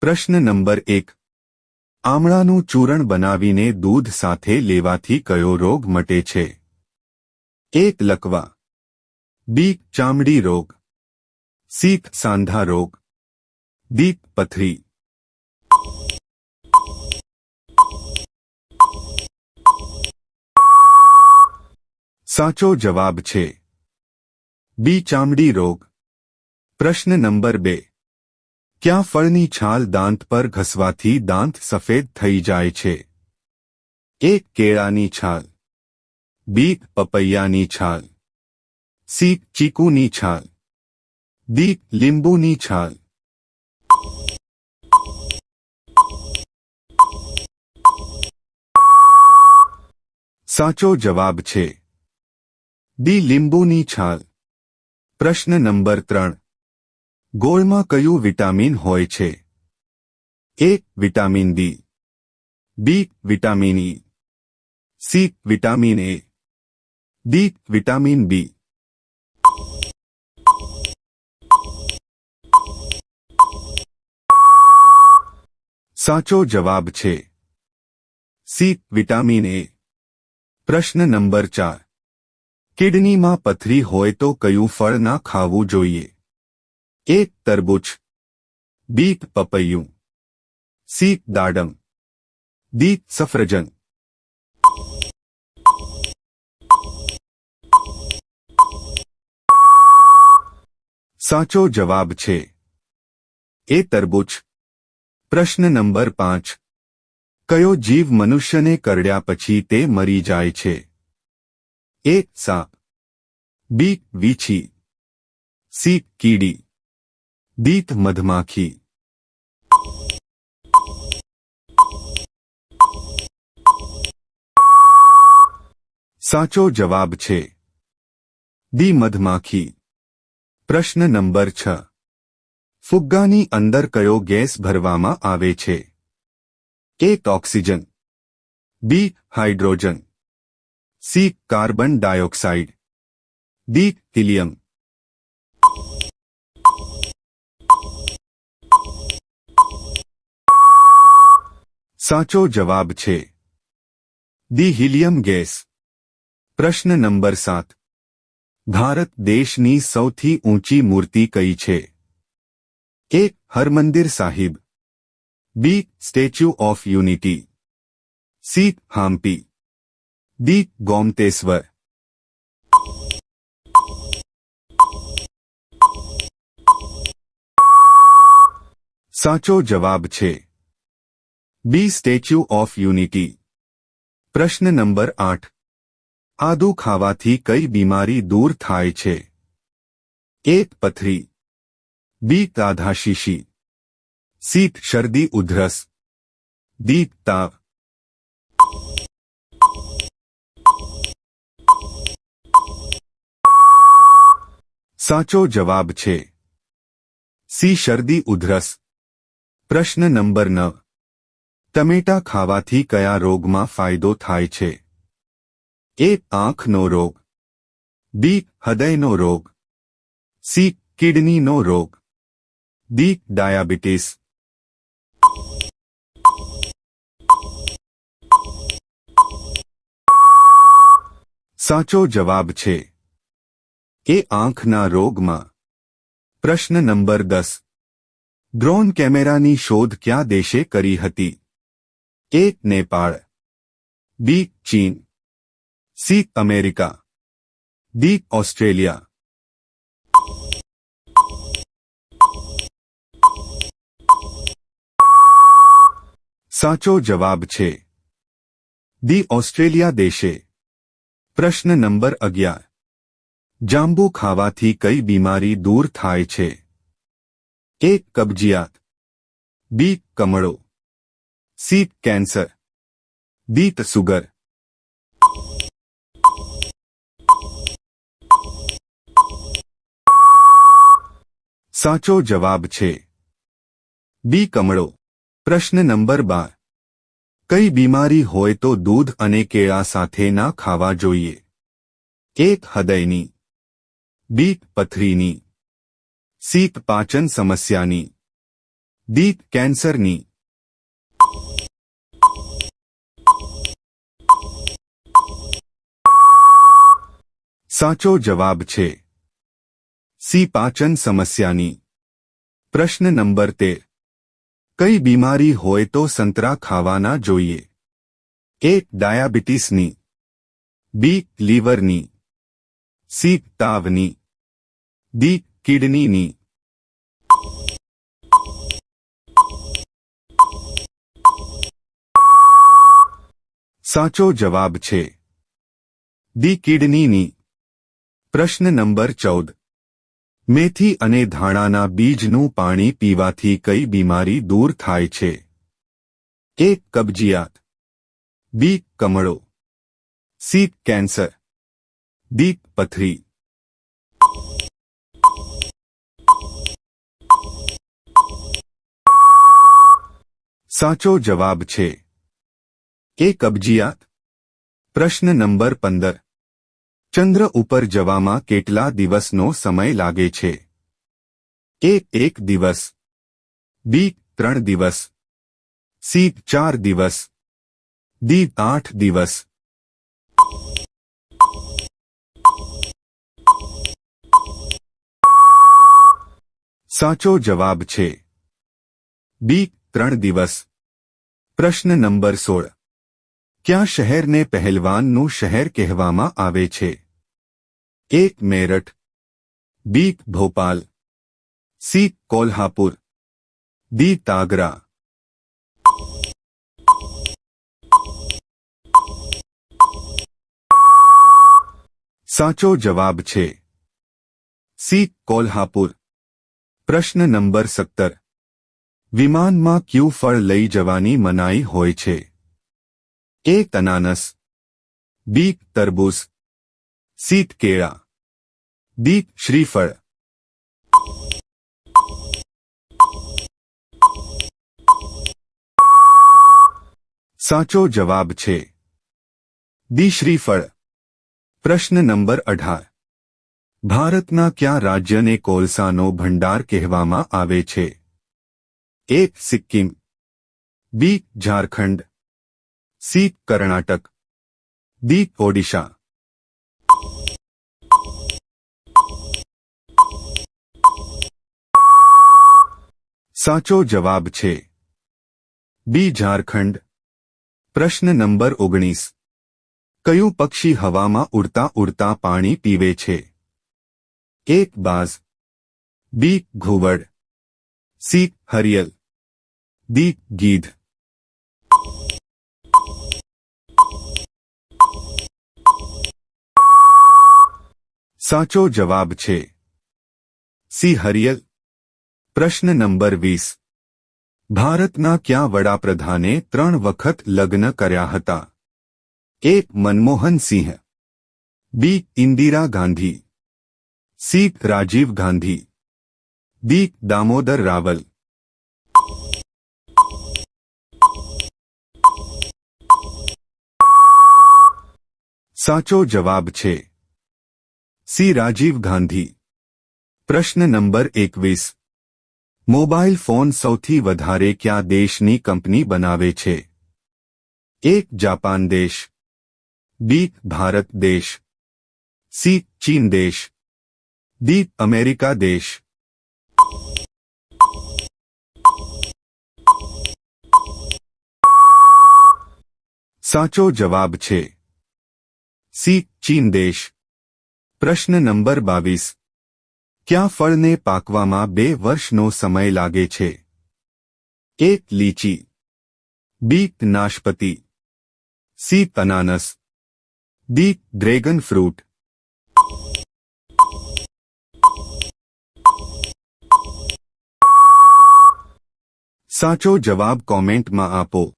પ્રશ્ન નંબર 1. આમળાનું ચૂરણ બનાવીને દૂધ સાથે લેવાથી કયો રોગ મટે છે? 1. લકવા, બી. ચામડી રોગ, સી. સાંધા રોગ, ડી. પથરી. સાચો જવાબ છે બી. ચામડી રોગ. પ્રશ્ન નંબર 2. ક્યાં ફળની છાલ દાંત પર ઘસવાથી દાંત સફેદ થઈ જાય છે? 1. કેળાની છાલ, બી. પપૈયાની છાલ, સી. ચીકુની છાલ, ડી. લીંબુની છાલ. સાચો જવાબ છે ડી. લીંબુની છાલ. પ્રશ્ન નંબર 3. ગોળમાં કયું વિટામિન હોય છે? 1. Vitamin D, B. Vitamin E, C. Vitamin A, D. Vitamin B. સાચો જવાબ છે સી. વિટામિન એ. પ્રશ્ન નંબર 4. કિડનીમાં પથરી હોય તો કયું ફળ ના ખાવું જોઈએ? 1. તરબૂચ, બી. પપૈયું, સી. દાડમ, ડી. સફરજન. સાચો જવાબ છે એ. તરબૂચ. પ્રશ્ન નંબર 5. કયો જીવ મનુષ્યને કરડ્યા પછી તે મરી જાય છે? 1. સાપ, બી. વીછી, સી. કીડી, ડી. મધમાખી. સાચો જવાબ છે ડી. મધમાખી. પ્રશ્ન નંબર 6. ફુગ્ગાની અંદર કયો ગેસ ભરવામાં આવે છે? 1. Oxygen, B. Hydrogen, C. Carbon dioxide, D. Helium. સાચો જવાબ છે ડી. Helium gas. પ્રશ્ન નંબર 7. ભારત દેશની સૌથી ઊંચી મૂર્તિ કઈ છે? 1. Harmandir Sahib, B. Statue of Unity, C. Hampi, D. Gomateshwar. સાચો જવાબ છે બી. Statue of Unity. પ્રશ્ન નંબર 8. આદુ ખાવાથી કઈ બીમારી દૂર થાય છે? 1. પથરી, બી. તાધાશીશી, સી. શરદી ઉધરસ, ડી. તાવ. સાચો જવાબ છે સી. શરદી ઉધરસ. પ્રશ્ન નંબર 9. ટમેટા ખાવાથી કયા રોગમાં ફાયદો થાય છે? 1. આંખનો રોગ, બી. હૃદયનો રોગ, સી. કિડનીનો રોગ, ડી. ડાયાબિટીસ. સાચો જવાબ છે એ. આંખના રોગમાં. પ્રશ્ન નંબર 10. ડ્રોન કેમેરાની શોધ કયા દેશે કરી હતી? 1. નેપાળ, બી. ચીન, સી. America, D. ઓસ્ટ્રેલિયા. સાચો જવાબ છે ડી. ઓસ્ટ્રેલિયા દેશે. પ્રશ્ન નંબર 11. જાંબુ ખાવાથી કઈ બીમારી દૂર થાય છે? 1. કબજિયાત, બી. કમળો, સી. Cancer, D. સુગર. સાચો જવાબ છે બી. કમળો. પ્રશ્ન નંબર 12. કઈ બીમારી હોય તો દૂધ અને કેળા સાથે ના ખાવા જોઈએ? 1. હૃદયની, બી. પથરીની, સી. પાચન સમસ્યાની, ડી કેન્સરની. સાચો જવાબ છે સી પાચન સમસ્યાની. પ્રશ્ન નંબર 13. કઈ બીમારી હોય તો સંતરા ખાવાના જોઈએ? એ ડાયાબિટીસની, બી લીવરની, સી તાવની, ડી કિડનીની. સાચો જવાબ છે ડી કિડનીની. પ્રશ્ન નંબર 14. મેથી અને ધાણાના બીજનું પાણી પીવાથી કઈ બીમારી દૂર થાય છે? એ કબજિયાત, બી કમળો, સી કેન્સર, ડી પથરી. સાચો જવાબ છે એ કબજિયાત. પ્રશ્ન નંબર 15. ચંદ્ર ઉપર જવામાં કેટલા દિવસનો સમય લાગે છે? એ 1 દિવસ, બી 3 દિવસ, સી 4 દિવસ, ડી 8 દિવસ. સાચો જવાબ છે બી 3 દિવસ. પ્રશ્ન નંબર 16. ક્યાં શહેરને પહેલવાનનું શહેર કહેવામાં આવે છે? એ મેરઠ, બી ભોપાલ, સી કોલ્હાપુર, ડી તાગરા. સાચો જવાબ છે સી કોલ્હાપુર. પ્રશ્ન નંબર 17. વિમાનમાં કયું ફળ લઈ જવાની મનાઈ હોય છે? એ અનાનસ, બી તરબૂચ, સી કેળા, ડી શ્રીફળ. સાચો જવાબ છે ડી શ્રીફળ. પ્રશ્ન નંબર 18. ભારતના કયા રાજ્યને કોલસાનો ભંડાર કહેવામાં આવે છે? એ સિક્કિમ, બી ઝારખંડ, સી કર્ણાટક, ડી ઓડિશા. સાચો જવાબ છે બી ઝારખંડ. પ્રશ્ન નંબર 19. કયું પક્ષી હવામાં ઉડતા ઉડતા પાણી પીવે છે? એ બાઝ, બી ઘુવડ, સી હરિયલ, ડી ગીધ. સાચો જવાબ છે સી હરિયલ. પ્રશ્ન નંબર 20. ભારતના કયા વડાપ્રધાને 3 વખત લગ્ન કર્યા હતા? એ મનમોહન સિંહ, બી ઇન્દિરા ગાંધી, સી રાજીવ ગાંધી, ડી દામોદર રાવલ. સાચો જવાબ છે સી રાજીવ ગાંધી. પ્રશ્ન નંબર 21. મોબાઈલ ફોન સૌથી વધારે કયા દેશની કંપની બનાવે છે? એ જાપાન દેશ, બી ભારત દેશ, સી ચીન દેશ, ડી અમેરિકા દેશ. સાચો જવાબ છે સી ચીન દેશ. પ્રશ્ન નંબર 22. કયા ફળને પાકવામાં 2 વર્ષનો સમય લાગે છે? એ લીચી, બી નાશપતિ, સી અનાનસ, ડી ડ્રેગન ફ્રૂટ. સાચો જવાબ કોમેન્ટમાં આપો.